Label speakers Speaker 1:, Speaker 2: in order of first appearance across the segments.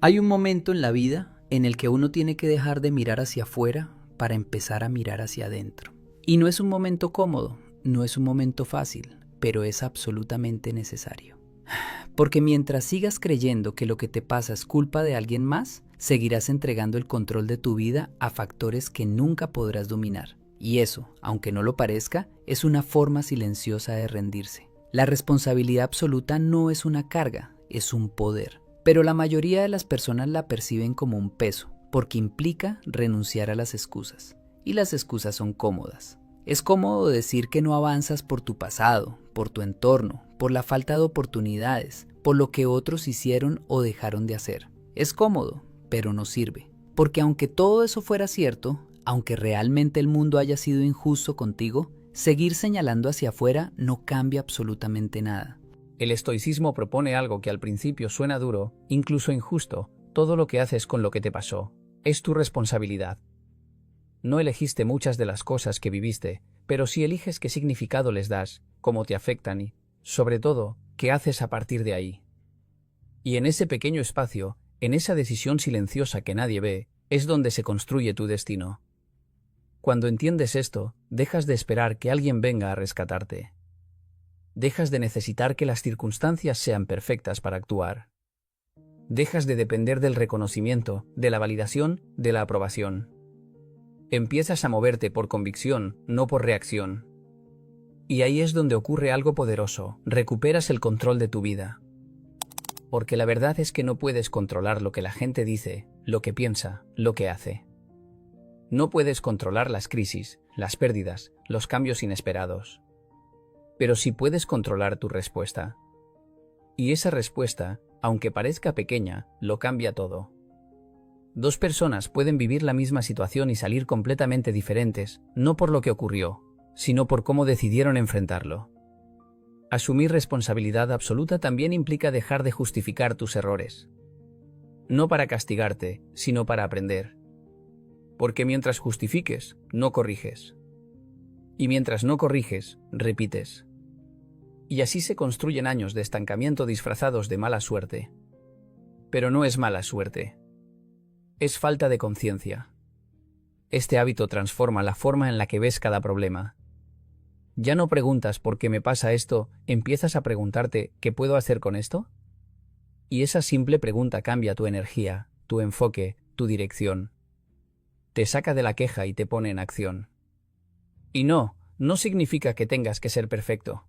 Speaker 1: Hay un momento en la vida en el que uno tiene que dejar de mirar hacia afuera para empezar a mirar hacia adentro. Y no es un momento cómodo, no es un momento fácil, pero es absolutamente necesario. Porque mientras sigas creyendo que lo que te pasa es culpa de alguien más, seguirás entregando el control de tu vida a factores que nunca podrás dominar. Y eso, aunque no lo parezca, es una forma silenciosa de rendirse. La responsabilidad absoluta no es una carga, es un poder. Pero la mayoría de las personas la perciben como un peso, porque implica renunciar a las excusas. Y las excusas son cómodas. Es cómodo decir que no avanzas por tu pasado, por tu entorno, por la falta de oportunidades, por lo que otros hicieron o dejaron de hacer. Es cómodo, pero no sirve. Porque aunque todo eso fuera cierto, aunque realmente el mundo haya sido injusto contigo, seguir señalando hacia afuera no cambia absolutamente nada.
Speaker 2: El estoicismo propone algo que al principio suena duro, incluso injusto. Todo lo que haces con lo que te pasó es tu responsabilidad. No elegiste muchas de las cosas que viviste, pero sí eliges qué significado les das, cómo te afectan y, sobre todo, qué haces a partir de ahí. Y en ese pequeño espacio, en esa decisión silenciosa que nadie ve, es donde se construye tu destino. Cuando entiendes esto, dejas de esperar que alguien venga a rescatarte. Dejas de necesitar que las circunstancias sean perfectas para actuar. Dejas de depender del reconocimiento, de la validación, de la aprobación. Empiezas a moverte por convicción, no por reacción. Y ahí es donde ocurre algo poderoso, recuperas el control de tu vida. Porque la verdad es que no puedes controlar lo que la gente dice, lo que piensa, lo que hace. No puedes controlar las crisis, las pérdidas, los cambios inesperados. Pero sí puedes controlar tu respuesta. Y esa respuesta, aunque parezca pequeña, lo cambia todo. Dos personas pueden vivir la misma situación y salir completamente diferentes, no por lo que ocurrió, sino por cómo decidieron enfrentarlo. Asumir responsabilidad absoluta también implica dejar de justificar tus errores. No para castigarte, sino para aprender. Porque mientras justifiques, no corriges. Y mientras no corriges, repites. Y así se construyen años de estancamiento disfrazados de mala suerte. Pero no es mala suerte. Es falta de conciencia. Este hábito transforma la forma en la que ves cada problema. Ya no preguntas por qué me pasa esto, empiezas a preguntarte ¿qué puedo hacer con esto? Y esa simple pregunta cambia tu energía, tu enfoque, tu dirección. Te saca de la queja y te pone en acción. Y no significa que tengas que ser perfecto.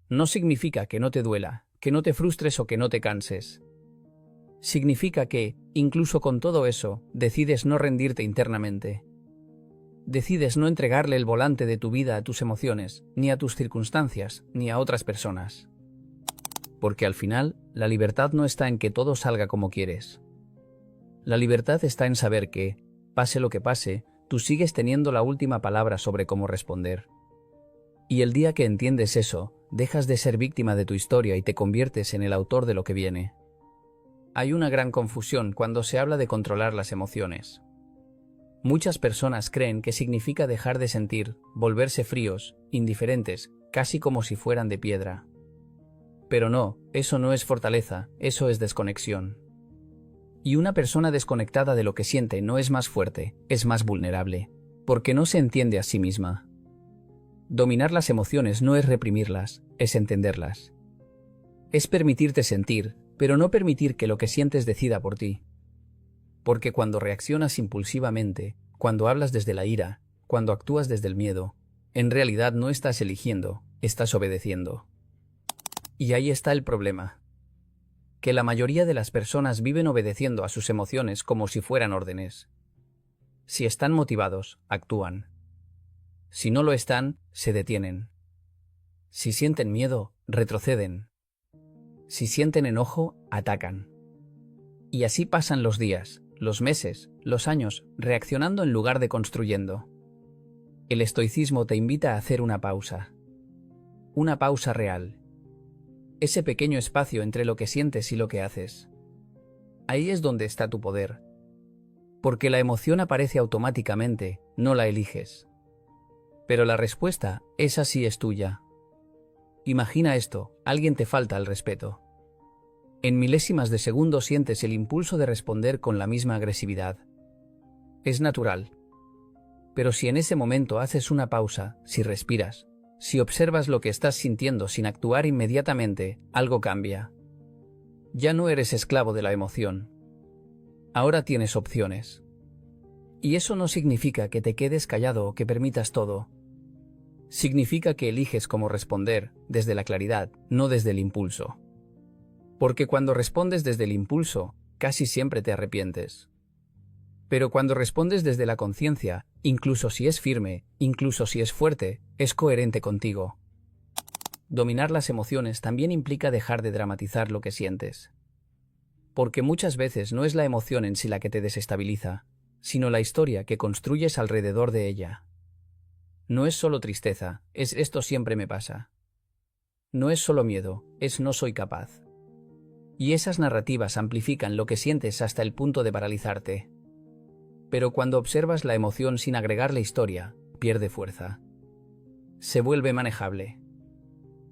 Speaker 2: No significa que no te duela, que no te frustres o que no te canses. Significa que, incluso con todo eso, decides no rendirte internamente. Decides no entregarle el volante de tu vida a tus emociones, ni a tus circunstancias, ni a otras personas. Porque al final, la libertad no está en que todo salga como quieres. La libertad está en saber que, pase lo que pase, tú sigues teniendo la última palabra sobre cómo responder. Y el día que entiendes eso, dejas de ser víctima de tu historia y te conviertes en el autor de lo que viene. Hay una gran confusión cuando se habla de controlar las emociones. Muchas personas creen que significa dejar de sentir, volverse fríos, indiferentes, casi como si fueran de piedra. Pero no, eso no es fortaleza, eso es desconexión. Y una persona desconectada de lo que siente no es más fuerte, es más vulnerable, porque no se entiende a sí misma. Dominar las emociones no es reprimirlas, es entenderlas. Es permitirte sentir, pero no permitir que lo que sientes decida por ti. Porque cuando reaccionas impulsivamente, cuando hablas desde la ira, cuando actúas desde el miedo, en realidad no estás eligiendo, estás obedeciendo. Y ahí está el problema. Que la mayoría de las personas viven obedeciendo a sus emociones como si fueran órdenes. Si están motivados, actúan. Si no lo están, se detienen. Si sienten miedo, retroceden. Si sienten enojo, atacan. Y así pasan los días, los meses, los años, reaccionando en lugar de construyendo. El estoicismo te invita a hacer una pausa. Una pausa real. Ese pequeño espacio entre lo que sientes y lo que haces. Ahí es donde está tu poder. Porque la emoción aparece automáticamente, no la eliges. Pero la respuesta, esa sí es tuya. Imagina esto, alguien te falta el respeto. En milésimas de segundo sientes el impulso de responder con la misma agresividad. Es natural. Pero si en ese momento haces una pausa, si respiras, si observas lo que estás sintiendo sin actuar inmediatamente, algo cambia. Ya no eres esclavo de la emoción. Ahora tienes opciones. Y eso no significa que te quedes callado o que permitas todo. Significa que eliges cómo responder, desde la claridad, no desde el impulso. Porque cuando respondes desde el impulso, casi siempre te arrepientes. Pero cuando respondes desde la conciencia, incluso si es firme, incluso si es fuerte, es coherente contigo. Dominar las emociones también implica dejar de dramatizar lo que sientes. Porque muchas veces no es la emoción en sí la que te desestabiliza, sino la historia que construyes alrededor de ella. No es solo tristeza, es esto siempre me pasa. No es solo miedo, es no soy capaz. Y esas narrativas amplifican lo que sientes hasta el punto de paralizarte. Pero cuando observas la emoción sin agregarle historia, pierde fuerza. Se vuelve manejable.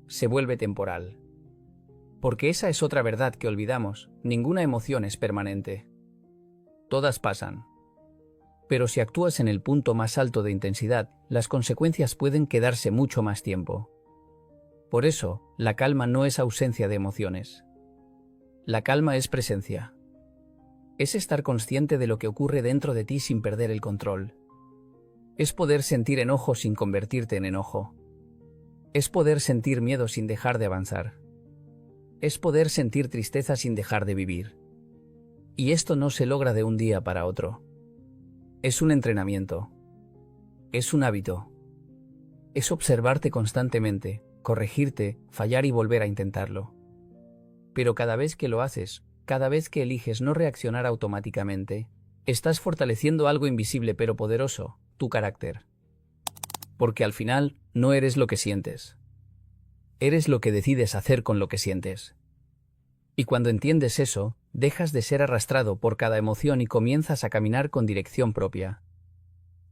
Speaker 2: Se vuelve temporal. Porque esa es otra verdad que olvidamos, ninguna emoción es permanente. Todas pasan. Pero si actúas en el punto más alto de intensidad, las consecuencias pueden quedarse mucho más tiempo. Por eso, la calma no es ausencia de emociones. La calma es presencia. Es estar consciente de lo que ocurre dentro de ti sin perder el control. Es poder sentir enojo sin convertirte en enojo. Es poder sentir miedo sin dejar de avanzar. Es poder sentir tristeza sin dejar de vivir. Y esto no se logra de un día para otro. Es un entrenamiento. Es un hábito. Es observarte constantemente, corregirte, fallar y volver a intentarlo. Pero cada vez que lo haces, cada vez que eliges no reaccionar automáticamente, estás fortaleciendo algo invisible pero poderoso, tu carácter. Porque al final, no eres lo que sientes. Eres lo que decides hacer con lo que sientes. Y cuando entiendes eso, dejas de ser arrastrado por cada emoción y comienzas a caminar con dirección propia.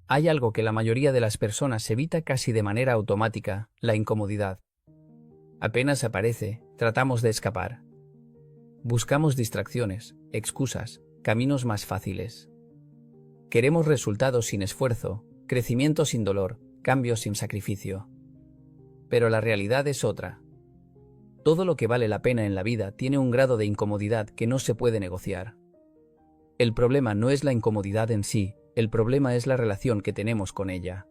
Speaker 2: Hay algo que la mayoría de las personas evita casi de manera automática, la incomodidad. Apenas aparece, tratamos de escapar. Buscamos distracciones, excusas, caminos más fáciles. Queremos resultados sin esfuerzo, crecimiento sin dolor, cambios sin sacrificio. Pero la realidad es otra. Todo lo que vale la pena en la vida tiene un grado de incomodidad que no se puede negociar. El problema no es la incomodidad en sí, el problema es la relación que tenemos con ella.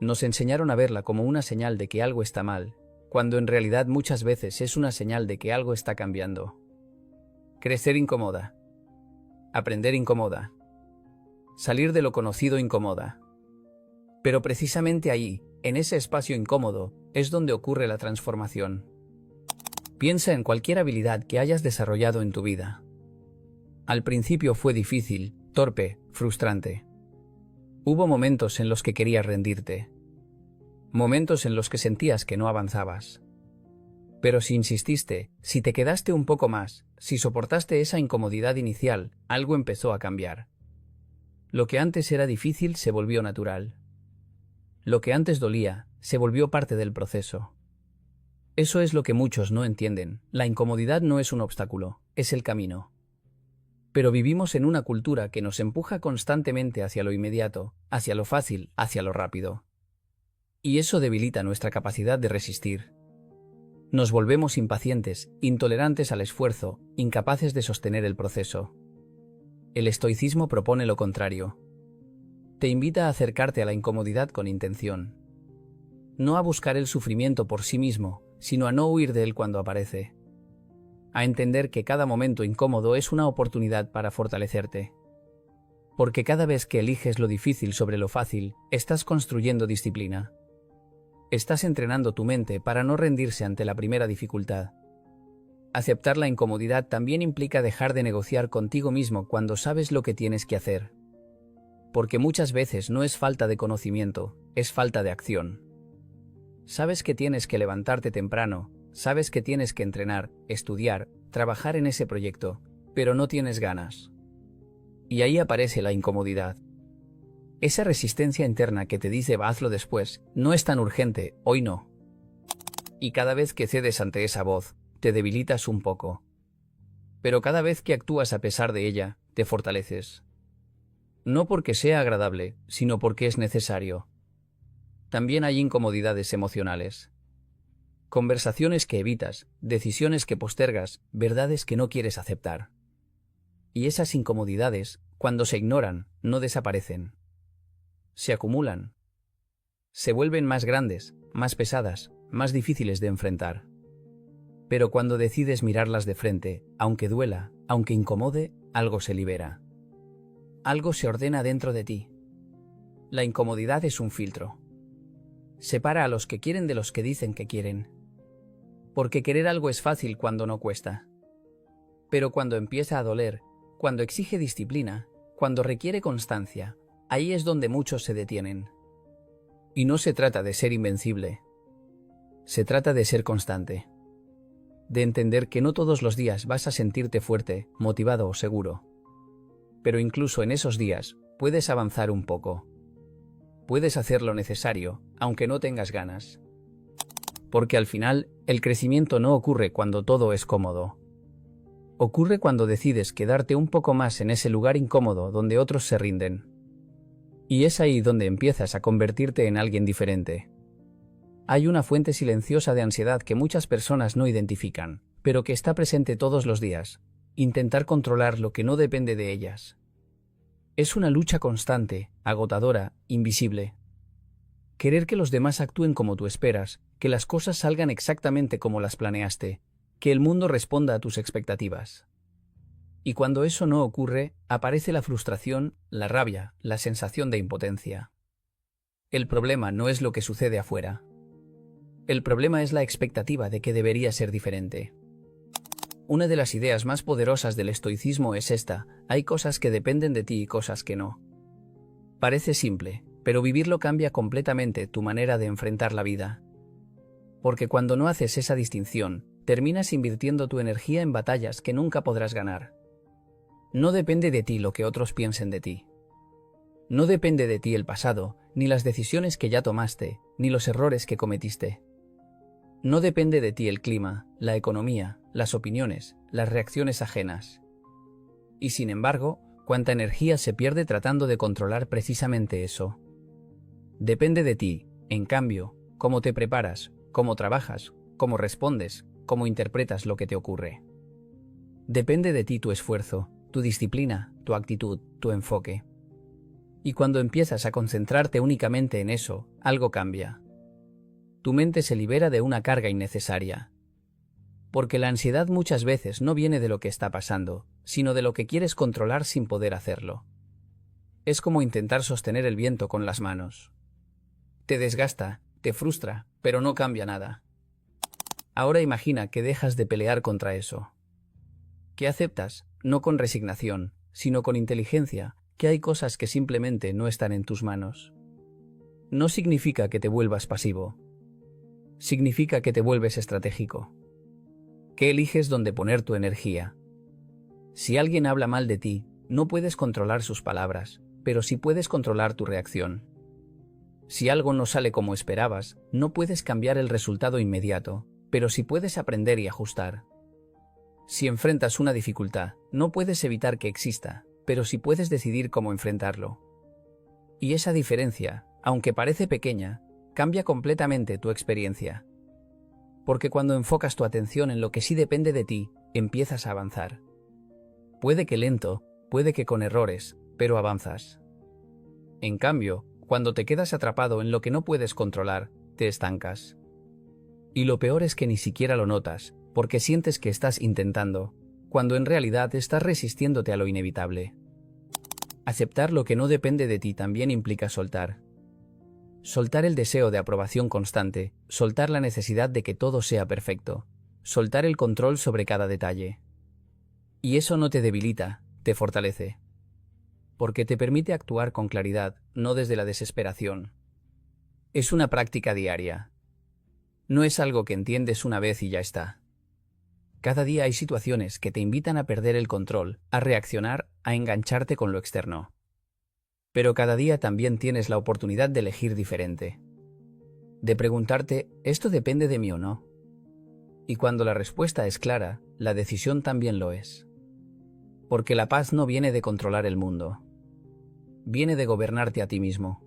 Speaker 2: Nos enseñaron a verla como una señal de que algo está mal, cuando en realidad muchas veces es una señal de que algo está cambiando. Crecer incomoda. Aprender incomoda. Salir de lo conocido incomoda. Pero precisamente ahí, en ese espacio incómodo, es donde ocurre la transformación. Piensa en cualquier habilidad que hayas desarrollado en tu vida. Al principio fue difícil, torpe, frustrante. Hubo momentos en los que querías rendirte. Momentos en los que sentías que no avanzabas. Pero si insististe, si te quedaste un poco más, si soportaste esa incomodidad inicial, algo empezó a cambiar. Lo que antes era difícil se volvió natural. Lo que antes dolía, se volvió parte del proceso. Eso es lo que muchos no entienden. La incomodidad no es un obstáculo, es el camino. Pero vivimos en una cultura que nos empuja constantemente hacia lo inmediato, hacia lo fácil, hacia lo rápido. Y eso debilita nuestra capacidad de resistir. Nos volvemos impacientes, intolerantes al esfuerzo, incapaces de sostener el proceso. El estoicismo propone lo contrario. Te invita a acercarte a la incomodidad con intención. No a buscar el sufrimiento por sí mismo, sino a no huir de él cuando aparece. A entender que cada momento incómodo es una oportunidad para fortalecerte. Porque cada vez que eliges lo difícil sobre lo fácil, estás construyendo disciplina. Estás entrenando tu mente para no rendirse ante la primera dificultad. Aceptar la incomodidad también implica dejar de negociar contigo mismo cuando sabes lo que tienes que hacer. Porque muchas veces no es falta de conocimiento, es falta de acción. Sabes que tienes que levantarte temprano, sabes que tienes que entrenar, estudiar, trabajar en ese proyecto, pero no tienes ganas. Y ahí aparece la incomodidad. Esa resistencia interna que te dice hazlo después, no es tan urgente, hoy no. Y cada vez que cedes ante esa voz, te debilitas un poco. pero cada vez que actúas a pesar de ella, te fortaleces. No porque sea agradable, sino porque es necesario. También hay incomodidades emocionales. Conversaciones que evitas, decisiones que postergas, verdades que no quieres aceptar. Y esas incomodidades, cuando se ignoran, no desaparecen. Se acumulan. Se vuelven más grandes, más pesadas, más difíciles de enfrentar. Pero cuando decides mirarlas de frente, aunque duela, aunque incomode, algo se libera. Algo se ordena dentro de ti. La incomodidad es un filtro. Separa a los que quieren de los que dicen que quieren. Porque querer algo es fácil cuando no cuesta. Pero cuando empieza a doler, cuando exige disciplina, cuando requiere constancia, ahí es donde muchos se detienen. Y no se trata de ser invencible. Se trata de ser constante. De entender que no todos los días vas a sentirte fuerte, motivado o seguro. Pero incluso en esos días, puedes avanzar un poco. Puedes hacer lo necesario, aunque no tengas ganas. Porque al final, el crecimiento no ocurre cuando todo es cómodo. Ocurre cuando decides quedarte un poco más en ese lugar incómodo donde otros se rinden. Y es ahí donde empiezas a convertirte en alguien diferente. Hay una fuente silenciosa de ansiedad que muchas personas no identifican, pero que está presente todos los días. Intentar controlar lo que no depende de ellas. Es una lucha constante, agotadora, invisible. Querer que los demás actúen como tú esperas, que las cosas salgan exactamente como las planeaste, que el mundo responda a tus expectativas. Y cuando eso no ocurre, aparece la frustración, la rabia, la sensación de impotencia. El problema no es lo que sucede afuera. El problema es la expectativa de que debería ser diferente. Una de las ideas más poderosas del estoicismo es esta: hay cosas que dependen de ti y cosas que no. Parece simple, pero vivirlo cambia completamente tu manera de enfrentar la vida. Porque cuando no haces esa distinción, terminas invirtiendo tu energía en batallas que nunca podrás ganar. No depende de ti lo que otros piensen de ti. No depende de ti el pasado, ni las decisiones que ya tomaste, ni los errores que cometiste. No depende de ti el clima, la economía, las opiniones, las reacciones ajenas. Y sin embargo, cuánta energía se pierde tratando de controlar precisamente eso. Depende de ti, en cambio, cómo te preparas, cómo trabajas, cómo respondes, cómo interpretas lo que te ocurre. Depende de ti tu esfuerzo, tu disciplina, tu actitud, tu enfoque. Y cuando empiezas a concentrarte únicamente en eso, algo cambia. Tu mente se libera de una carga innecesaria. Porque la ansiedad muchas veces no viene de lo que está pasando, sino de lo que quieres controlar sin poder hacerlo. Es como intentar sostener el viento con las manos. Te desgasta, te frustra, pero no cambia nada. Ahora imagina que dejas de pelear contra eso. Que aceptas, no con resignación, sino con inteligencia, que hay cosas que simplemente no están en tus manos. No significa que te vuelvas pasivo. Significa que te vuelves estratégico. Que eliges dónde poner tu energía. Si alguien habla mal de ti, no puedes controlar sus palabras, pero sí puedes controlar tu reacción. Si algo no sale como esperabas, no puedes cambiar el resultado inmediato, pero sí puedes aprender y ajustar. Si enfrentas una dificultad, no puedes evitar que exista, pero sí puedes decidir cómo enfrentarlo. Y esa diferencia, aunque parece pequeña, cambia completamente tu experiencia. Porque cuando enfocas tu atención en lo que sí depende de ti, empiezas a avanzar. Puede que lento, puede que con errores, pero avanzas. En cambio, cuando te quedas atrapado en lo que no puedes controlar, te estancas. Y lo peor es que ni siquiera lo notas, porque sientes que estás intentando, cuando en realidad estás resistiéndote a lo inevitable. Aceptar lo que no depende de ti también implica soltar. Soltar el deseo de aprobación constante, soltar la necesidad de que todo sea perfecto, soltar el control sobre cada detalle. Y eso no te debilita, te fortalece. Porque te permite actuar con claridad, no desde la desesperación. Es una práctica diaria. No es algo que entiendes una vez y ya está. Cada día hay situaciones que te invitan a perder el control, a reaccionar, a engancharte con lo externo. Pero cada día también tienes la oportunidad de elegir diferente. De preguntarte, ¿esto depende de mí o no? Y cuando la respuesta es clara, la decisión también lo es. Porque la paz no viene de controlar el mundo. Viene de gobernarte a ti mismo.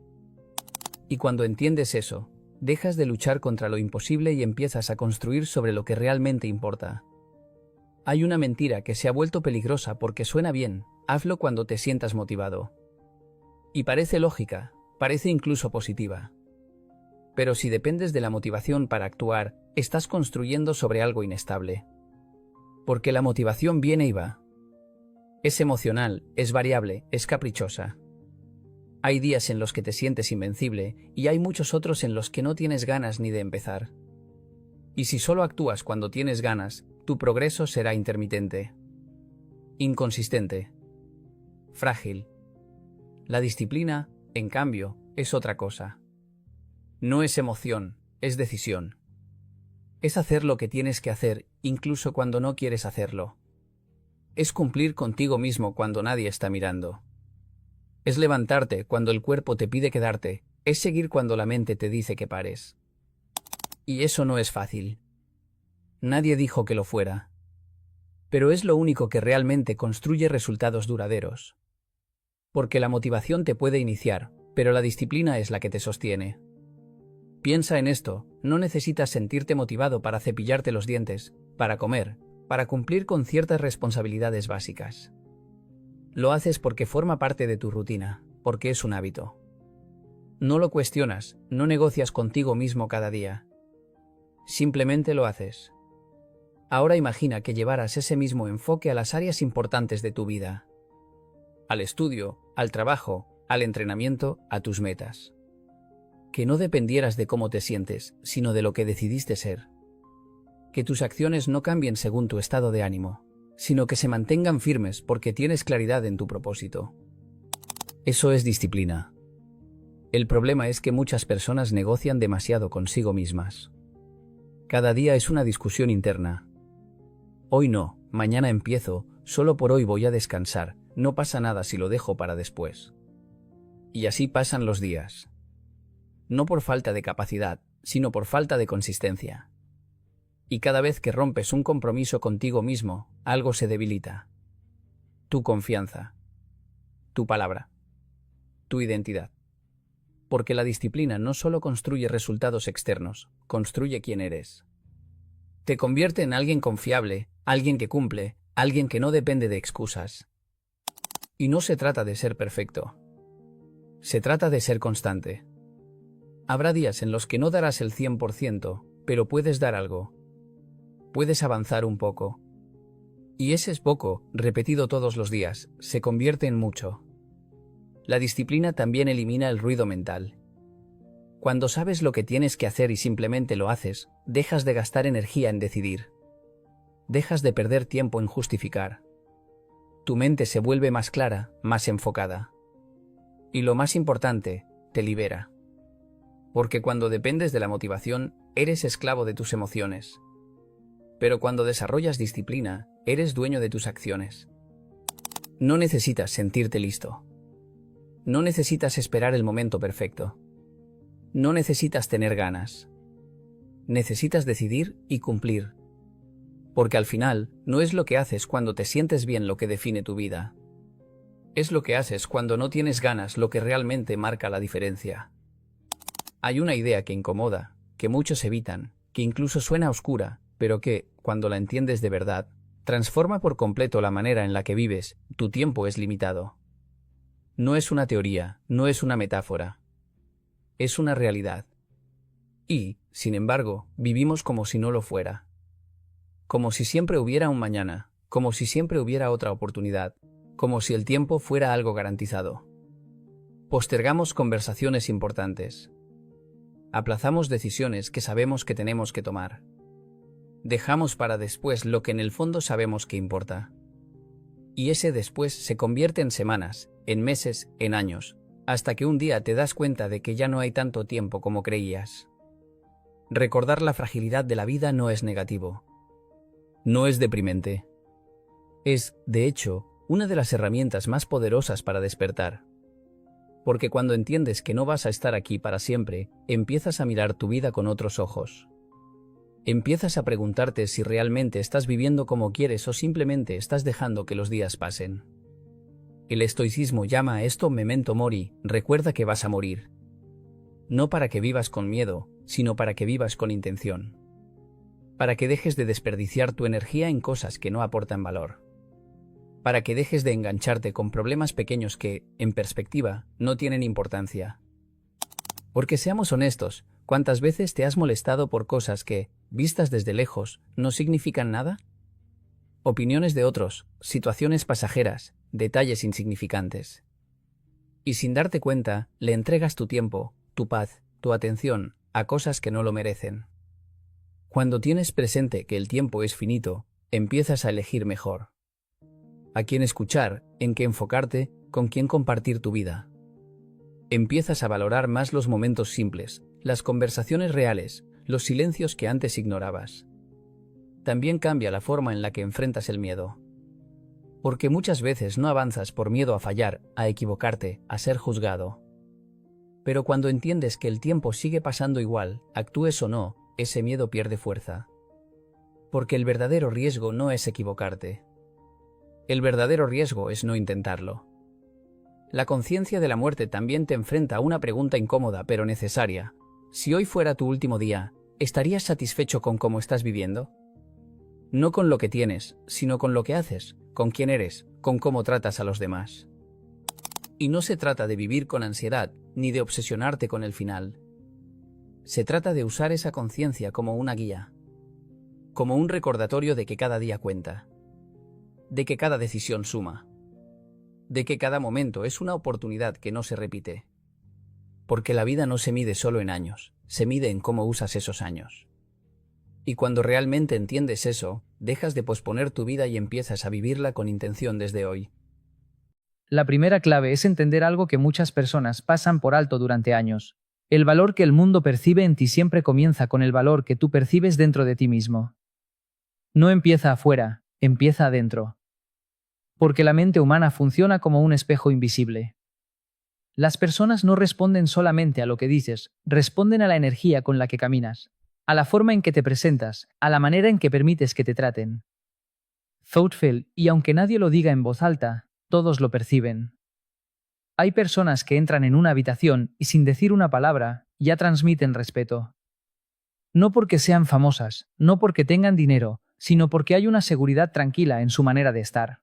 Speaker 2: Y cuando entiendes eso, dejas de luchar contra lo imposible y empiezas a construir sobre lo que realmente importa. Hay una mentira que se ha vuelto peligrosa porque suena bien: hazlo cuando te sientas motivado. Y parece lógica, parece incluso positiva. Pero si dependes de la motivación para actuar, estás construyendo sobre algo inestable. Porque la motivación viene y va. Es emocional, es variable, es caprichosa. Hay días en los que te sientes invencible y hay muchos otros en los que no tienes ganas ni de empezar. Y si solo actúas cuando tienes ganas, tu progreso será intermitente, inconsistente, frágil. La disciplina, en cambio, es otra cosa. No es emoción, es decisión. Es hacer lo que tienes que hacer, incluso cuando no quieres hacerlo. Es cumplir contigo mismo cuando nadie está mirando. Es levantarte cuando el cuerpo te pide quedarte, es seguir cuando la mente te dice que pares. Y eso no es fácil. Nadie dijo que lo fuera. Pero es lo único que realmente construye resultados duraderos. Porque la motivación te puede iniciar, pero la disciplina es la que te sostiene. Piensa en esto: no necesitas sentirte motivado para cepillarte los dientes, para comer, para cumplir con ciertas responsabilidades básicas. Lo haces porque forma parte de tu rutina, porque es un hábito. No lo cuestionas, no negocias contigo mismo cada día. Simplemente lo haces. Ahora imagina que llevaras ese mismo enfoque a las áreas importantes de tu vida. Al estudio, al trabajo, al entrenamiento, a tus metas. Que no dependieras de cómo te sientes, sino de lo que decidiste ser. Que tus acciones no cambien según tu estado de ánimo, sino que se mantengan firmes porque tienes claridad en tu propósito. Eso es disciplina. El problema es que muchas personas negocian demasiado consigo mismas. Cada día es una discusión interna. Hoy no, mañana empiezo, solo por hoy voy a descansar, no pasa nada si lo dejo para después. Y así pasan los días. No por falta de capacidad, sino por falta de consistencia. Y cada vez que rompes un compromiso contigo mismo, algo se debilita. Tu confianza, tu palabra, tu identidad. Porque la disciplina no solo construye resultados externos, construye quién eres. Te convierte en alguien confiable, alguien que cumple, alguien que no depende de excusas. Y no se trata de ser perfecto. Se trata de ser constante. Habrá días en los que no darás el 100%, pero puedes dar algo. Puedes avanzar un poco. Y ese es poco, repetido todos los días, se convierte en mucho. La disciplina también elimina el ruido mental. Cuando sabes lo que tienes que hacer y simplemente lo haces, dejas de gastar energía en decidir. Dejas de perder tiempo en justificar. Tu mente se vuelve más clara, más enfocada. Y lo más importante, te libera. Porque cuando dependes de la motivación, eres esclavo de tus emociones. Pero cuando desarrollas disciplina, eres dueño de tus acciones. No necesitas sentirte listo. No necesitas esperar el momento perfecto. No necesitas tener ganas. Necesitas decidir y cumplir. Porque al final, no es lo que haces cuando te sientes bien lo que define tu vida. Es lo que haces cuando no tienes ganas lo que realmente marca la diferencia. Hay una idea que incomoda, que muchos evitan, que incluso suena oscura, pero que, cuando la entiendes de verdad, transforma por completo la manera en la que vives. Tu tiempo es limitado. No es una teoría, no es una metáfora. Es una realidad. Y, sin embargo, vivimos como si no lo fuera. Como si siempre hubiera un mañana, como si siempre hubiera otra oportunidad, como si el tiempo fuera algo garantizado. Postergamos conversaciones importantes. Aplazamos decisiones que sabemos que tenemos que tomar. Dejamos para después lo que en el fondo sabemos que importa. Y ese después se convierte en semanas, en meses, en años, hasta que un día te das cuenta de que ya no hay tanto tiempo como creías. Recordar la fragilidad de la vida no es negativo. No es deprimente. Es, de hecho, una de las herramientas más poderosas para despertar. Porque cuando entiendes que no vas a estar aquí para siempre, empiezas a mirar tu vida con otros ojos. Empiezas a preguntarte si realmente estás viviendo como quieres o simplemente estás dejando que los días pasen. El estoicismo llama a esto memento mori, recuerda que vas a morir. No para que vivas con miedo, sino para que vivas con intención. Para que dejes de desperdiciar tu energía en cosas que no aportan valor. Para que dejes de engancharte con problemas pequeños que, en perspectiva, no tienen importancia. Porque seamos honestos, ¿cuántas veces te has molestado por cosas que, vistas desde lejos, no significan nada? Opiniones de otros, situaciones pasajeras, detalles insignificantes. Y sin darte cuenta, le entregas tu tiempo, tu paz, tu atención, a cosas que no lo merecen. Cuando tienes presente que el tiempo es finito, empiezas a elegir mejor. A quién escuchar, en qué enfocarte, con quién compartir tu vida. Empiezas a valorar más los momentos simples, las conversaciones reales, los silencios que antes ignorabas. También cambia la forma en la que enfrentas el miedo. Porque muchas veces no avanzas por miedo a fallar, a equivocarte, a ser juzgado. Pero cuando entiendes que el tiempo sigue pasando igual, actúes o no, ese miedo pierde fuerza. Porque el verdadero riesgo no es equivocarte. El verdadero riesgo es no intentarlo. La conciencia de la muerte también te enfrenta a una pregunta incómoda pero necesaria. Si hoy fuera tu último día, ¿estarías satisfecho con cómo estás viviendo? No con lo que tienes, sino con lo que haces, con quién eres, con cómo tratas a los demás. Y no se trata de vivir con ansiedad, ni de obsesionarte con el final. Se trata de usar esa conciencia como una guía, como un recordatorio de que cada día cuenta, de que cada decisión suma, de que cada momento es una oportunidad que no se repite. Porque la vida no se mide solo en años, se mide en cómo usas esos años. Y cuando realmente entiendes eso, dejas de posponer tu vida y empiezas a vivirla con intención desde hoy.
Speaker 3: La primera clave es entender algo que muchas personas pasan por alto durante años. El valor que el mundo percibe en ti siempre comienza con el valor que tú percibes dentro de ti mismo. No empieza afuera, empieza adentro. Porque la mente humana funciona como un espejo invisible. Las personas no responden solamente a lo que dices, responden a la energía con la que caminas, a la forma en que te presentas, a la manera en que permites que te traten. Thoughtful, y aunque nadie lo diga en voz alta, todos lo perciben. Hay personas que entran en una habitación y sin decir una palabra, ya transmiten respeto. No porque sean famosas, no porque tengan dinero, sino porque hay una seguridad tranquila en su manera de estar.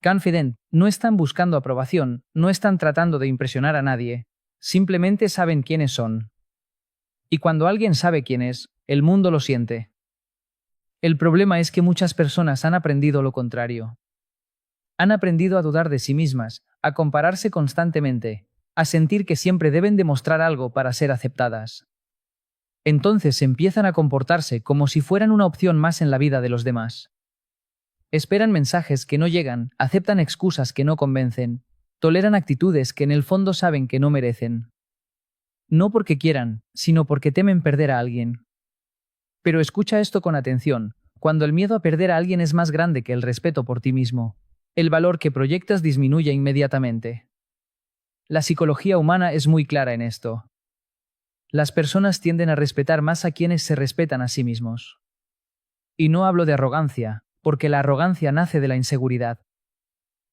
Speaker 3: Confident, no están buscando aprobación, no están tratando de impresionar a nadie, simplemente saben quiénes son. Y cuando alguien sabe quién es, el mundo lo siente. El problema es que muchas personas han aprendido lo contrario. Han aprendido a dudar de sí mismas, a compararse constantemente, a sentir que siempre deben demostrar algo para ser aceptadas. Entonces empiezan a comportarse como si fueran una opción más en la vida de los demás. Esperan mensajes que no llegan, aceptan excusas que no convencen, toleran actitudes que en el fondo saben que no merecen. No porque quieran, sino porque temen perder a alguien. Pero escucha esto con atención, cuando el miedo a perder a alguien es más grande que el respeto por ti mismo, el valor que proyectas disminuye inmediatamente. La psicología humana es muy clara en esto. Las personas tienden a respetar más a quienes se respetan a sí mismos. Y no hablo de arrogancia, porque la arrogancia nace de la inseguridad.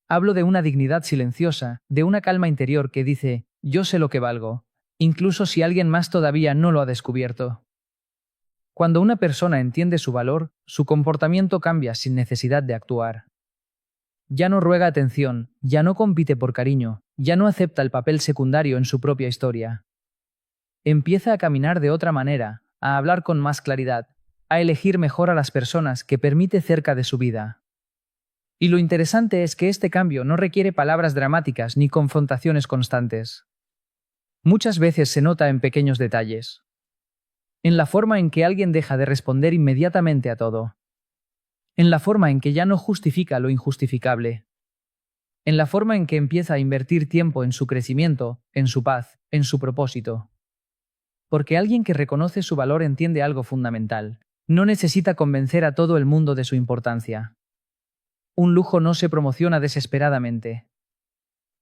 Speaker 3: Hablo de una dignidad silenciosa, de una calma interior que dice, yo sé lo que valgo, incluso si alguien más todavía no lo ha descubierto. Cuando una persona entiende su valor, su comportamiento cambia sin necesidad de actuar. Ya no ruega atención, ya no compite por cariño, ya no acepta el papel secundario en su propia historia. Empieza a caminar de otra manera, a hablar con más claridad, a elegir mejor a las personas que permite cerca de su vida. Y lo interesante es que este cambio no requiere palabras dramáticas ni confrontaciones constantes. Muchas veces se nota en pequeños detalles. En la forma en que alguien deja de responder inmediatamente a todo. En la forma en que ya no justifica lo injustificable. En la forma en que empieza a invertir tiempo en su crecimiento, en su paz, en su propósito. Porque alguien que reconoce su valor entiende algo fundamental. No necesita convencer a todo el mundo de su importancia. Un lujo no se promociona desesperadamente.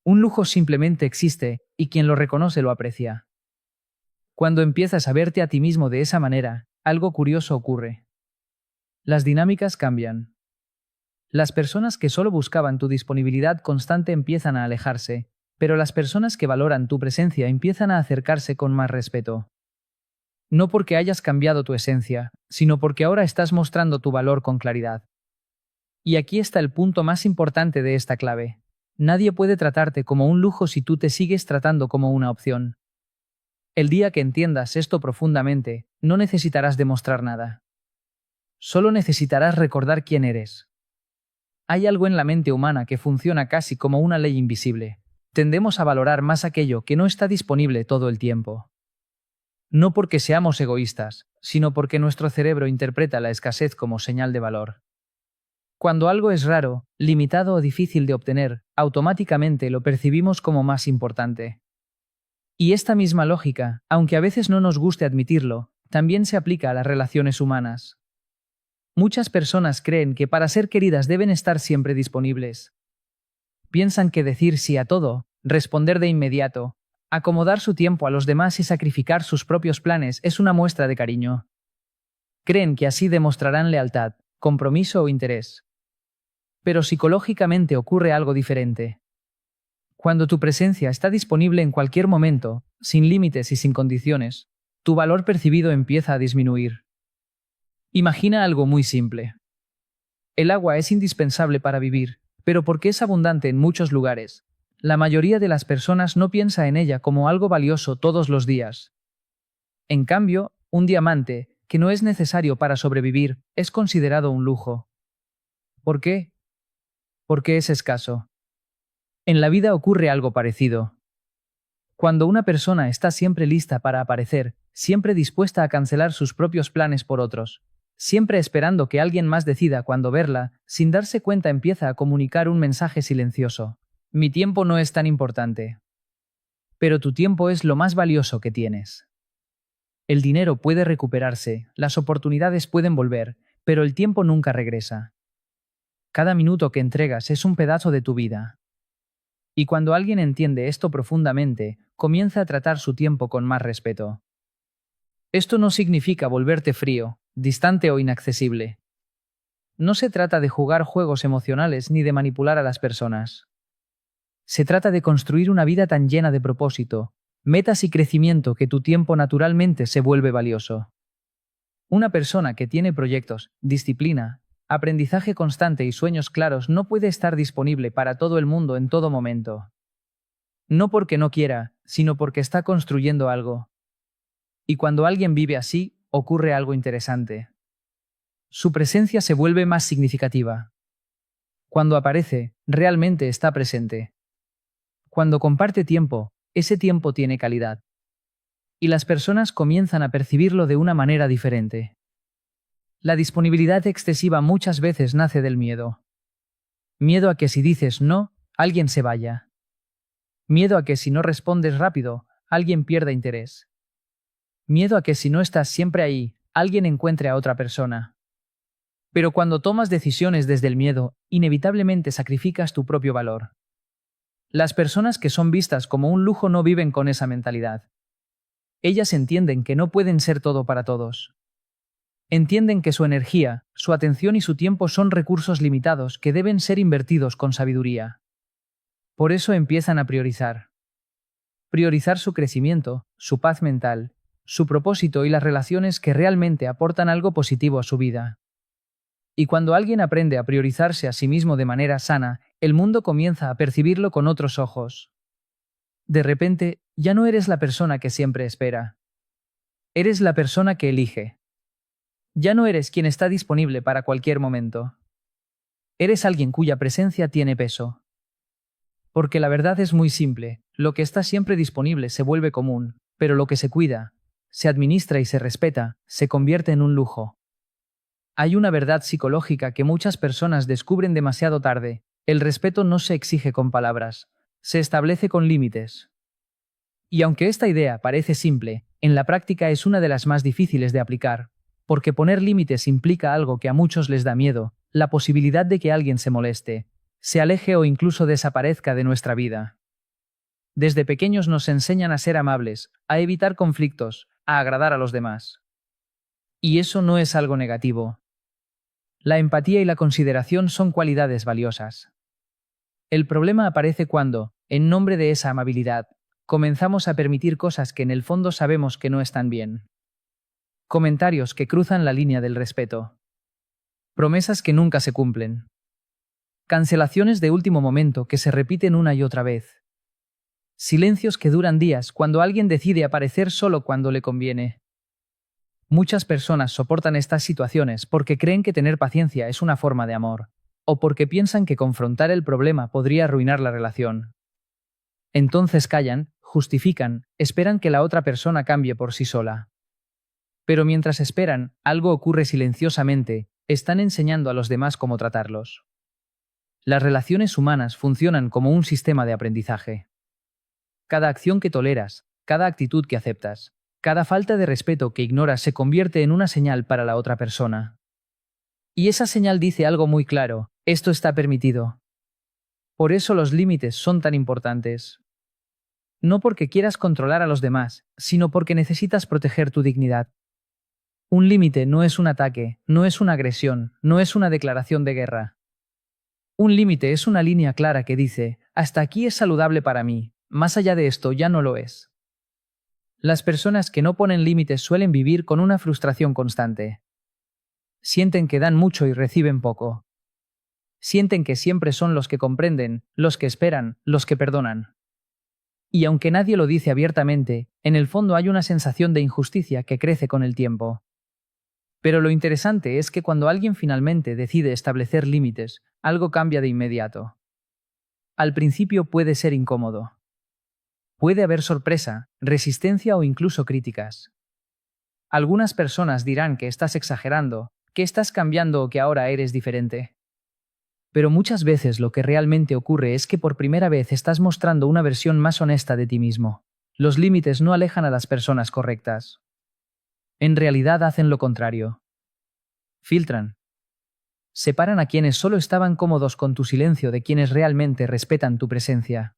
Speaker 3: Un lujo simplemente existe, y quien lo reconoce lo aprecia. Cuando empiezas a verte a ti mismo de esa manera, algo curioso ocurre. Las dinámicas cambian. Las personas que solo buscaban tu disponibilidad constante empiezan a alejarse, pero las personas que valoran tu presencia empiezan a acercarse con más respeto. No porque hayas cambiado tu esencia, sino porque ahora estás mostrando tu valor con claridad. Y aquí está el punto más importante de esta clave. Nadie puede tratarte como un lujo si tú te sigues tratando como una opción. El día que entiendas esto profundamente, no necesitarás demostrar nada. Solo necesitarás recordar quién eres. Hay algo en la mente humana que funciona casi como una ley invisible. Tendemos a valorar más aquello que no está disponible todo el tiempo. No porque seamos egoístas, sino porque nuestro cerebro interpreta la escasez como señal de valor. Cuando algo es raro, limitado o difícil de obtener, automáticamente lo percibimos como más importante. Y esta misma lógica, aunque a veces no nos guste admitirlo, también se aplica a las relaciones humanas. Muchas personas creen que para ser queridas deben estar siempre disponibles. Piensan que decir sí a todo, responder de inmediato, acomodar su tiempo a los demás y sacrificar sus propios planes es una muestra de cariño. Creen que así demostrarán lealtad, compromiso o interés. Pero psicológicamente ocurre algo diferente. Cuando tu presencia está disponible en cualquier momento, sin límites y sin condiciones, tu valor percibido empieza a disminuir. Imagina algo muy simple. El agua es indispensable para vivir, pero porque es abundante en muchos lugares, la mayoría de las personas no piensa en ella como algo valioso todos los días. En cambio, un diamante, que no es necesario para sobrevivir, es considerado un lujo. ¿Por qué? Porque es escaso. En la vida ocurre algo parecido. Cuando una persona está siempre lista para aparecer, siempre dispuesta a cancelar sus propios planes por otros, siempre esperando que alguien más decida cuándo verla, sin darse cuenta empieza a comunicar un mensaje silencioso. Mi tiempo no es tan importante. Pero tu tiempo es lo más valioso que tienes. El dinero puede recuperarse, las oportunidades pueden volver, pero el tiempo nunca regresa. Cada minuto que entregas es un pedazo de tu vida. Y cuando alguien entiende esto profundamente, comienza a tratar su tiempo con más respeto. Esto no significa volverte frío, distante o inaccesible. No se trata de jugar juegos emocionales ni de manipular a las personas. Se trata de construir una vida tan llena de propósito, metas y crecimiento que tu tiempo naturalmente se vuelve valioso. Una persona que tiene proyectos, disciplina, aprendizaje constante y sueños claros no puede estar disponible para todo el mundo en todo momento. No porque no quiera, sino porque está construyendo algo. Y cuando alguien vive así, ocurre algo interesante. Su presencia se vuelve más significativa. Cuando aparece, realmente está presente. Cuando comparte tiempo, ese tiempo tiene calidad. Y las personas comienzan a percibirlo de una manera diferente. La disponibilidad excesiva muchas veces nace del miedo. Miedo a que si dices no, alguien se vaya. Miedo a que si no respondes rápido, alguien pierda interés. Miedo a que si no estás siempre ahí, alguien encuentre a otra persona. Pero cuando tomas decisiones desde el miedo, inevitablemente sacrificas tu propio valor. Las personas que son vistas como un lujo no viven con esa mentalidad. Ellas entienden que no pueden ser todo para todos. Entienden que su energía, su atención y su tiempo son recursos limitados que deben ser invertidos con sabiduría. Por eso empiezan a priorizar. Priorizar su crecimiento, su paz mental, su propósito y las relaciones que realmente aportan algo positivo a su vida. Y cuando alguien aprende a priorizarse a sí mismo de manera sana, el mundo comienza a percibirlo con otros ojos. De repente, ya no eres la persona que siempre espera. Eres la persona que elige. Ya no eres quien está disponible para cualquier momento. Eres alguien cuya presencia tiene peso. Porque la verdad es muy simple, lo que está siempre disponible se vuelve común, pero lo que se cuida, se administra y se respeta, se convierte en un lujo. Hay una verdad psicológica que muchas personas descubren demasiado tarde: el respeto no se exige con palabras, se establece con límites. Y aunque esta idea parece simple, en la práctica es una de las más difíciles de aplicar, porque poner límites implica algo que a muchos les da miedo: la posibilidad de que alguien se moleste, se aleje o incluso desaparezca de nuestra vida. Desde pequeños nos enseñan a ser amables, a evitar conflictos, a agradar a los demás. Y eso no es algo negativo. La empatía y la consideración son cualidades valiosas. El problema aparece cuando, en nombre de esa amabilidad, comenzamos a permitir cosas que en el fondo sabemos que no están bien. Comentarios que cruzan la línea del respeto. Promesas que nunca se cumplen. Cancelaciones de último momento que se repiten una y otra vez. Silencios que duran días cuando alguien decide aparecer solo cuando le conviene. Muchas personas soportan estas situaciones porque creen que tener paciencia es una forma de amor, o porque piensan que confrontar el problema podría arruinar la relación. Entonces callan, justifican, esperan que la otra persona cambie por sí sola. Pero mientras esperan, algo ocurre silenciosamente, están enseñando a los demás cómo tratarlos. Las relaciones humanas funcionan como un sistema de aprendizaje. Cada acción que toleras, cada actitud que aceptas, cada falta de respeto que ignoras se convierte en una señal para la otra persona. Y esa señal dice algo muy claro: esto está permitido. Por eso los límites son tan importantes. No porque quieras controlar a los demás, sino porque necesitas proteger tu dignidad. Un límite no es un ataque, no es una agresión, no es una declaración de guerra. Un límite es una línea clara que dice: hasta aquí es saludable para mí, más allá de esto ya no lo es. Las personas que no ponen límites suelen vivir con una frustración constante. Sienten que dan mucho y reciben poco. Sienten que siempre son los que comprenden, los que esperan, los que perdonan. Y aunque nadie lo dice abiertamente, en el fondo hay una sensación de injusticia que crece con el tiempo. Pero lo interesante es que cuando alguien finalmente decide establecer límites, algo cambia de inmediato. Al principio puede ser incómodo. Puede haber sorpresa, resistencia o incluso críticas. Algunas personas dirán que estás exagerando, que estás cambiando o que ahora eres diferente. Pero muchas veces lo que realmente ocurre es que por primera vez estás mostrando una versión más honesta de ti mismo. Los límites no alejan a las personas correctas. En realidad hacen lo contrario. Filtran. Separan a quienes solo estaban cómodos con tu silencio de quienes realmente respetan tu presencia.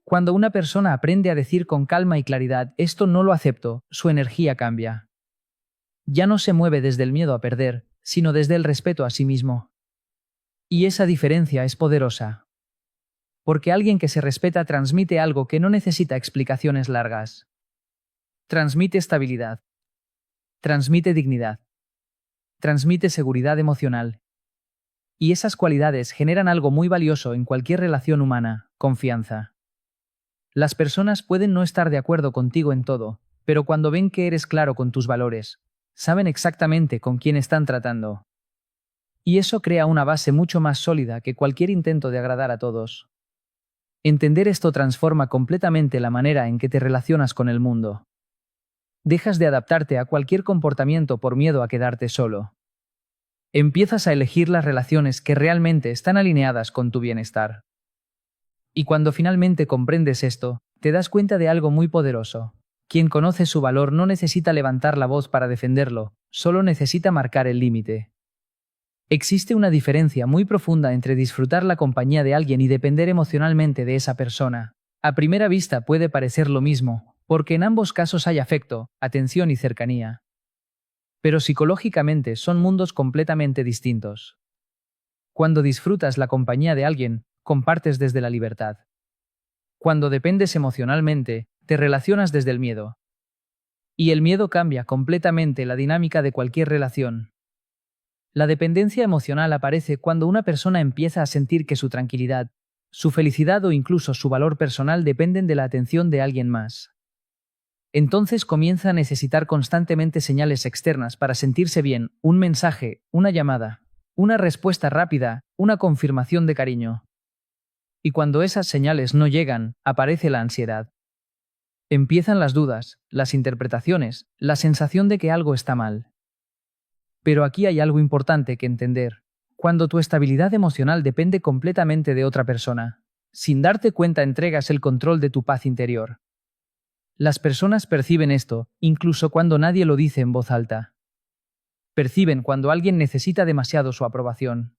Speaker 3: Cuando una persona aprende a decir con calma y claridad: esto no lo acepto, su energía cambia. Ya no se mueve desde el miedo a perder, sino desde el respeto a sí mismo. Y esa diferencia es poderosa. Porque alguien que se respeta transmite algo que no necesita explicaciones largas. Transmite estabilidad. Transmite dignidad. Transmite seguridad emocional. Y esas cualidades generan algo muy valioso en cualquier relación humana: confianza. Las personas pueden no estar de acuerdo contigo en todo, pero cuando ven que eres claro con tus valores, saben exactamente con quién están tratando. Y eso crea una base mucho más sólida que cualquier intento de agradar a todos. Entender esto transforma completamente la manera en que te relacionas con el mundo. Dejas de adaptarte a cualquier comportamiento por miedo a quedarte solo. Empiezas a elegir las relaciones que realmente están alineadas con tu bienestar. Y cuando finalmente comprendes esto, te das cuenta de algo muy poderoso. Quien conoce su valor no necesita levantar la voz para defenderlo, solo necesita marcar el límite. Existe una diferencia muy profunda entre disfrutar la compañía de alguien y depender emocionalmente de esa persona. A primera vista puede parecer lo mismo, porque en ambos casos hay afecto, atención y cercanía. Pero psicológicamente son mundos completamente distintos. Cuando disfrutas la compañía de alguien, compartes desde la libertad. Cuando dependes emocionalmente, te relacionas desde el miedo. Y el miedo cambia completamente la dinámica de cualquier relación. La dependencia emocional aparece cuando una persona empieza a sentir que su tranquilidad, su felicidad o incluso su valor personal dependen de la atención de alguien más. Entonces comienza a necesitar constantemente señales externas para sentirse bien: un mensaje, una llamada, una respuesta rápida, una confirmación de cariño. Y cuando esas señales no llegan, aparece la ansiedad. Empiezan las dudas, las interpretaciones, la sensación de que algo está mal. Pero aquí hay algo importante que entender. Cuando tu estabilidad emocional depende completamente de otra persona, sin darte cuenta entregas el control de tu paz interior. Las personas perciben esto, incluso cuando nadie lo dice en voz alta. Perciben cuando alguien necesita demasiado su aprobación.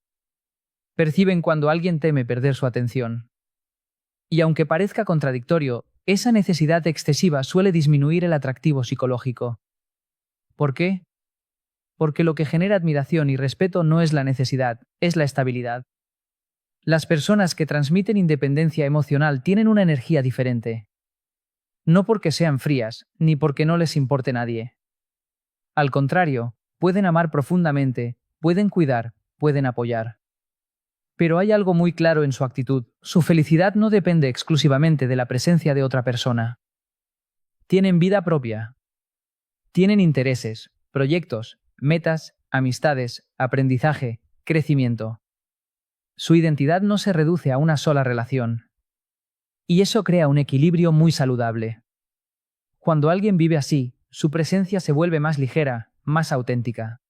Speaker 3: Perciben cuando alguien teme perder su atención. Y aunque parezca contradictorio, esa necesidad excesiva suele disminuir el atractivo psicológico. ¿Por qué? porque lo que genera admiración y respeto no es la necesidad, es la estabilidad. Las personas que transmiten independencia emocional tienen una energía diferente. No porque sean frías, ni porque no les importe nadie. Al contrario, pueden amar profundamente, pueden cuidar, pueden apoyar. Pero hay algo muy claro en su actitud: su felicidad no depende exclusivamente de la presencia de otra persona. Tienen vida propia. Tienen intereses, proyectos, metas, amistades, aprendizaje, crecimiento. Su identidad no se reduce a una sola relación. Y eso crea un equilibrio muy saludable. Cuando alguien vive así, su presencia se vuelve más ligera, más auténtica.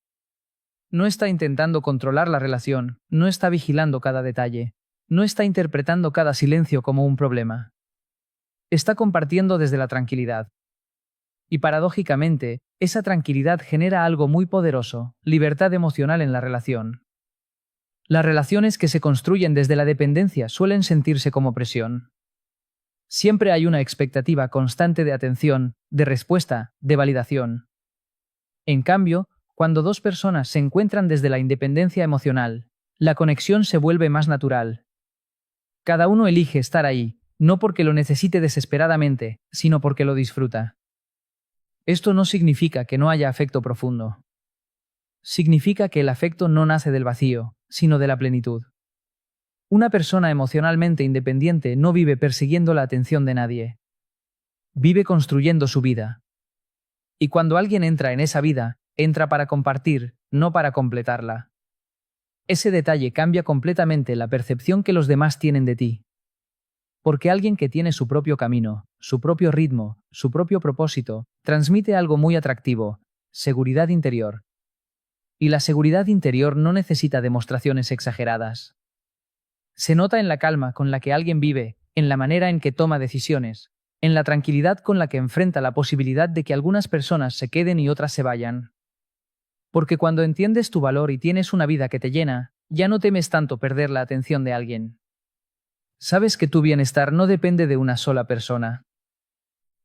Speaker 3: No está intentando controlar la relación, no está vigilando cada detalle, no está interpretando cada silencio como un problema. Está compartiendo desde la tranquilidad. Y paradójicamente, esa tranquilidad genera algo muy poderoso: libertad emocional en la relación. Las relaciones que se construyen desde la dependencia suelen sentirse como presión. Siempre hay una expectativa constante de atención, de respuesta, de validación. En cambio, cuando dos personas se encuentran desde la independencia emocional, la conexión se vuelve más natural. Cada uno elige estar ahí, no porque lo necesite desesperadamente, sino porque lo disfruta. Esto no significa que no haya afecto profundo. Significa que el afecto no nace del vacío, sino de la plenitud. Una persona emocionalmente independiente no vive persiguiendo la atención de nadie. Vive construyendo su vida. Y cuando alguien entra en esa vida, entra para compartir, no para completarla. Ese detalle cambia completamente la percepción que los demás tienen de ti. Porque alguien que tiene su propio camino, su propio ritmo, su propio propósito, transmite algo muy atractivo: seguridad interior. Y la seguridad interior no necesita demostraciones exageradas. Se nota en la calma con la que alguien vive, en la manera en que toma decisiones, en la tranquilidad con la que enfrenta la posibilidad de que algunas personas se queden y otras se vayan. Porque cuando entiendes tu valor y tienes una vida que te llena, ya no temes tanto perder la atención de alguien. Sabes que tu bienestar no depende de una sola persona.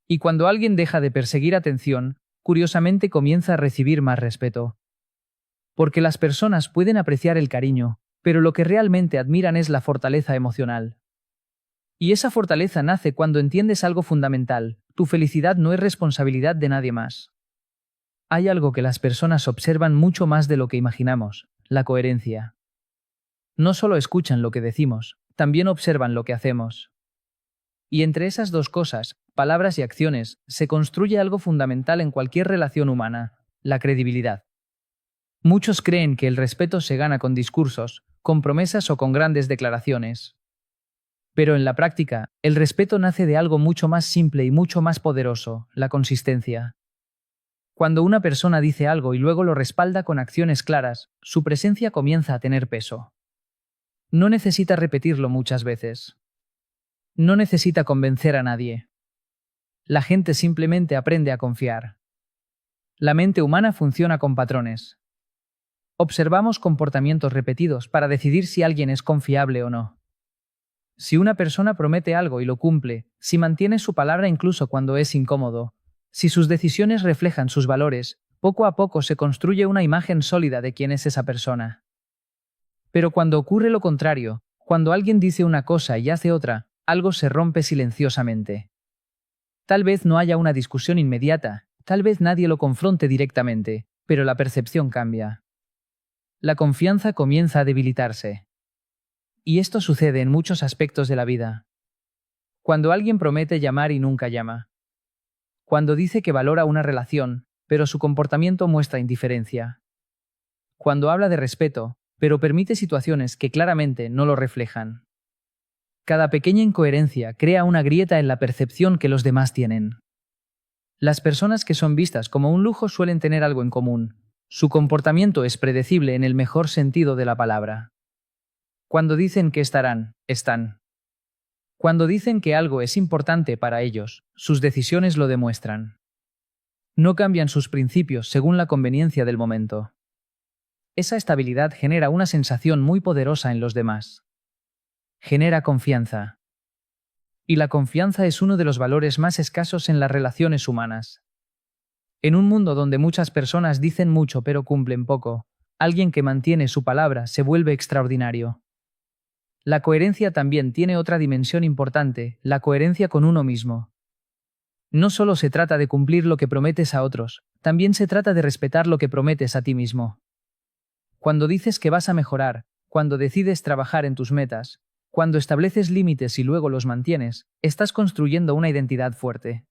Speaker 3: Y cuando alguien deja de perseguir atención, curiosamente comienza a recibir más respeto. Porque las personas pueden apreciar el cariño, pero lo que realmente admiran es la fortaleza emocional. Y esa fortaleza nace cuando entiendes algo fundamental: tu felicidad no es responsabilidad de nadie más. Hay algo que las personas observan mucho más de lo que imaginamos: la coherencia. No solo escuchan lo que decimos, también observan lo que hacemos. Y entre esas dos cosas, palabras y acciones, se construye algo fundamental en cualquier relación humana: la credibilidad. Muchos creen que el respeto se gana con discursos, con promesas o con grandes declaraciones. Pero en la práctica, el respeto nace de algo mucho más simple y mucho más poderoso: la consistencia. Cuando una persona dice algo y luego lo respalda con acciones claras, su presencia comienza a tener peso. No necesita repetirlo muchas veces. No necesita convencer a nadie. La gente simplemente aprende a confiar. La mente humana funciona con patrones. Observamos comportamientos repetidos para decidir si alguien es confiable o no. Si una persona promete algo y lo cumple, si mantiene su palabra incluso cuando es incómodo, si sus decisiones reflejan sus valores, poco a poco se construye una imagen sólida de quién es esa persona. Pero cuando ocurre lo contrario, cuando alguien dice una cosa y hace otra, algo se rompe silenciosamente. Tal vez no haya una discusión inmediata, tal vez nadie lo confronte directamente, pero la percepción cambia. La confianza comienza a debilitarse. Y esto sucede en muchos aspectos de la vida. Cuando alguien promete llamar y nunca llama. Cuando dice que valora una relación, pero su comportamiento muestra indiferencia. Cuando habla de respeto, pero permite situaciones que claramente no lo reflejan. Cada pequeña incoherencia crea una grieta en la percepción que los demás tienen. Las personas que son vistas como un lujo suelen tener algo en común: su comportamiento es predecible en el mejor sentido de la palabra. Cuando dicen que estarán, están. Cuando dicen que algo es importante para ellos, sus decisiones lo demuestran. No cambian sus principios según la conveniencia del momento. Esa estabilidad genera una sensación muy poderosa en los demás. Genera confianza. Y la confianza es uno de los valores más escasos en las relaciones humanas. En un mundo donde muchas personas dicen mucho pero cumplen poco, alguien que mantiene su palabra se vuelve extraordinario. La coherencia también tiene otra dimensión importante, la coherencia con uno mismo. No solo se trata de cumplir lo que prometes a otros, también se trata de respetar lo que prometes a ti mismo. Cuando dices que vas a mejorar, cuando decides trabajar en tus metas, cuando estableces límites y luego los mantienes, estás construyendo una identidad fuerte.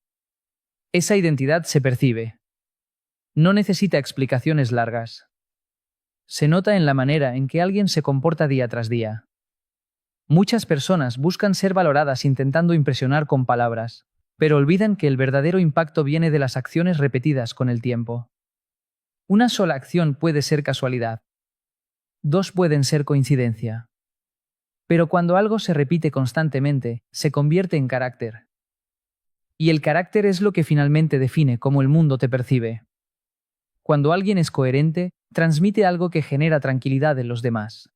Speaker 3: Esa identidad se percibe. No necesita explicaciones largas. Se nota en la manera en que alguien se comporta día tras día. Muchas personas buscan ser valoradas intentando impresionar con palabras, pero olvidan que el verdadero impacto viene de las acciones repetidas con el tiempo. Una sola acción puede ser casualidad. Dos pueden ser coincidencia. Pero cuando algo se repite constantemente, se convierte en carácter. Y el carácter es lo que finalmente define cómo el mundo te percibe. Cuando alguien es coherente, transmite algo que genera tranquilidad en los demás.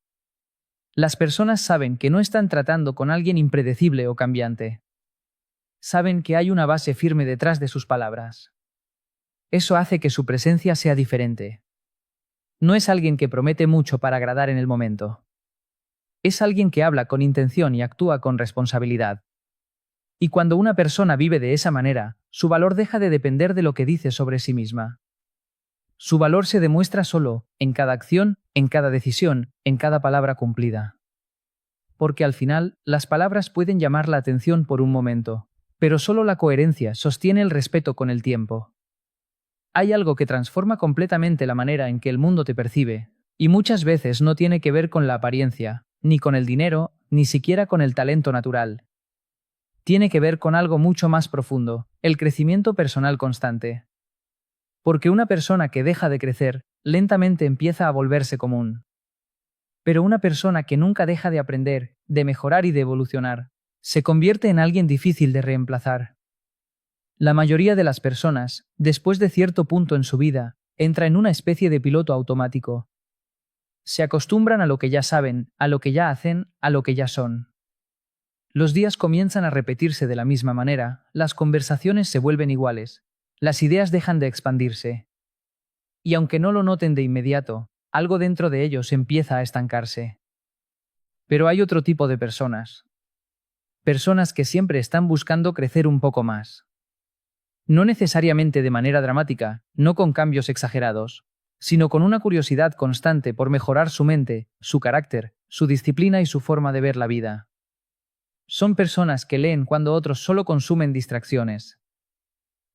Speaker 3: Las personas saben que no están tratando con alguien impredecible o cambiante. Saben que hay una base firme detrás de sus palabras. Eso hace que su presencia sea diferente. No es alguien que promete mucho para agradar en el momento. Es alguien que habla con intención y actúa con responsabilidad. Y cuando una persona vive de esa manera, su valor deja de depender de lo que dice sobre sí misma. Su valor se demuestra solo, en cada acción, en cada decisión, en cada palabra cumplida. Porque al final, las palabras pueden llamar la atención por un momento, pero solo la coherencia sostiene el respeto con el tiempo. Hay algo que transforma completamente la manera en que el mundo te percibe, y muchas veces no tiene que ver con la apariencia, ni con el dinero, ni siquiera con el talento natural. Tiene que ver con algo mucho más profundo, el crecimiento personal constante. Porque una persona que deja de crecer, lentamente empieza a volverse común. Pero una persona que nunca deja de aprender, de mejorar y de evolucionar, se convierte en alguien difícil de reemplazar. La mayoría de las personas, después de cierto punto en su vida, entra en una especie de piloto automático. Se acostumbran a lo que ya saben, a lo que ya hacen, a lo que ya son. Los días comienzan a repetirse de la misma manera, las conversaciones se vuelven iguales, las ideas dejan de expandirse. Y aunque no lo noten de inmediato, algo dentro de ellos empieza a estancarse. Pero hay otro tipo de personas. Personas que siempre están buscando crecer un poco más. No necesariamente de manera dramática, no con cambios exagerados, sino con una curiosidad constante por mejorar su mente, su carácter, su disciplina y su forma de ver la vida. Son personas que leen cuando otros solo consumen distracciones.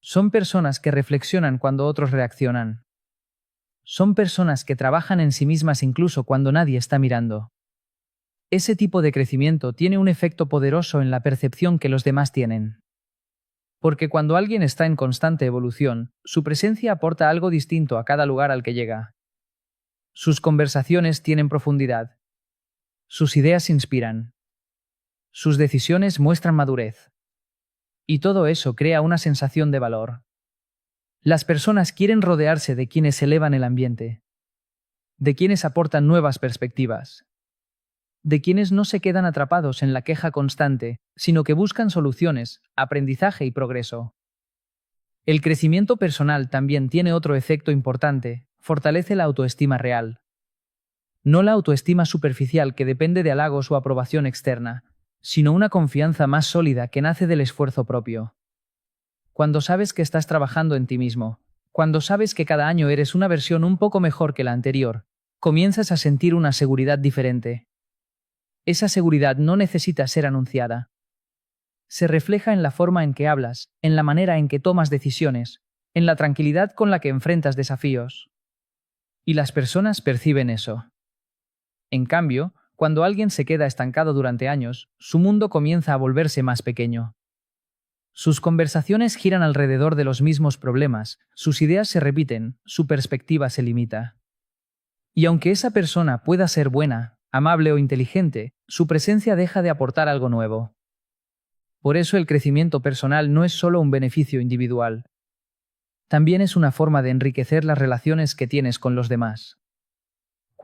Speaker 3: Son personas que reflexionan cuando otros reaccionan. Son personas que trabajan en sí mismas incluso cuando nadie está mirando. Ese tipo de crecimiento tiene un efecto poderoso en la percepción que los demás tienen. Porque cuando alguien está en constante evolución, su presencia aporta algo distinto a cada lugar al que llega. Sus conversaciones tienen profundidad. Sus ideas inspiran. Sus decisiones muestran madurez. Y todo eso crea una sensación de valor. Las personas quieren rodearse de quienes elevan el ambiente, de quienes aportan nuevas perspectivas, de quienes no se quedan atrapados en la queja constante, sino que buscan soluciones, aprendizaje y progreso. El crecimiento personal también tiene otro efecto importante, fortalece la autoestima real. No la autoestima superficial que depende de halagos o aprobación externa, sino una confianza más sólida que nace del esfuerzo propio. Cuando sabes que estás trabajando en ti mismo, cuando sabes que cada año eres una versión un poco mejor que la anterior, comienzas a sentir una seguridad diferente. Esa seguridad no necesita ser anunciada. Se refleja en la forma en que hablas, en la manera en que tomas decisiones, en la tranquilidad con la que enfrentas desafíos. Y las personas perciben eso. En cambio, cuando alguien se queda estancado durante años, su mundo comienza a volverse más pequeño. Sus conversaciones giran alrededor de los mismos problemas, sus ideas se repiten, su perspectiva se limita. Y aunque esa persona pueda ser buena, amable o inteligente, su presencia deja de aportar algo nuevo. Por eso el crecimiento personal no es solo un beneficio individual. También es una forma de enriquecer las relaciones que tienes con los demás.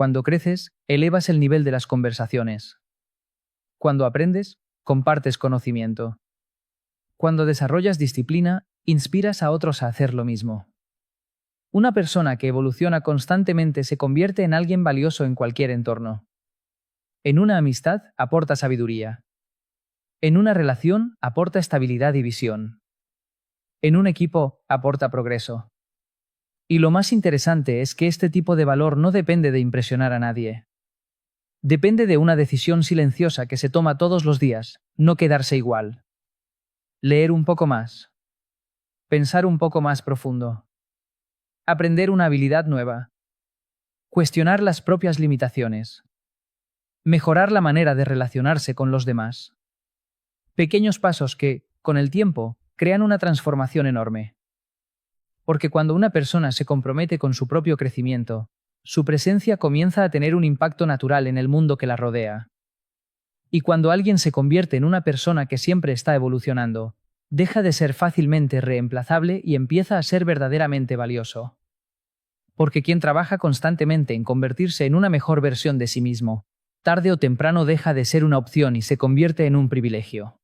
Speaker 3: Cuando creces, elevas el nivel de las conversaciones. Cuando aprendes, compartes conocimiento. Cuando desarrollas disciplina, inspiras a otros a hacer lo mismo. Una persona que evoluciona constantemente se convierte en alguien valioso en cualquier entorno. En una amistad, aporta sabiduría. En una relación, aporta estabilidad y visión. En un equipo, aporta progreso. Y lo más interesante es que este tipo de valor no depende de impresionar a nadie. Depende de una decisión silenciosa que se toma todos los días, no quedarse igual. Leer un poco más. Pensar un poco más profundo. Aprender una habilidad nueva. Cuestionar las propias limitaciones. Mejorar la manera de relacionarse con los demás. Pequeños pasos que, con el tiempo, crean una transformación enorme. Porque cuando una persona se compromete con su propio crecimiento, su presencia comienza a tener un impacto natural en el mundo que la rodea. Y cuando alguien se convierte en una persona que siempre está evolucionando, deja de ser fácilmente reemplazable y empieza a ser verdaderamente valioso. Porque quien trabaja constantemente en convertirse en una mejor versión de sí mismo, tarde o temprano deja de ser una opción y se convierte en un privilegio.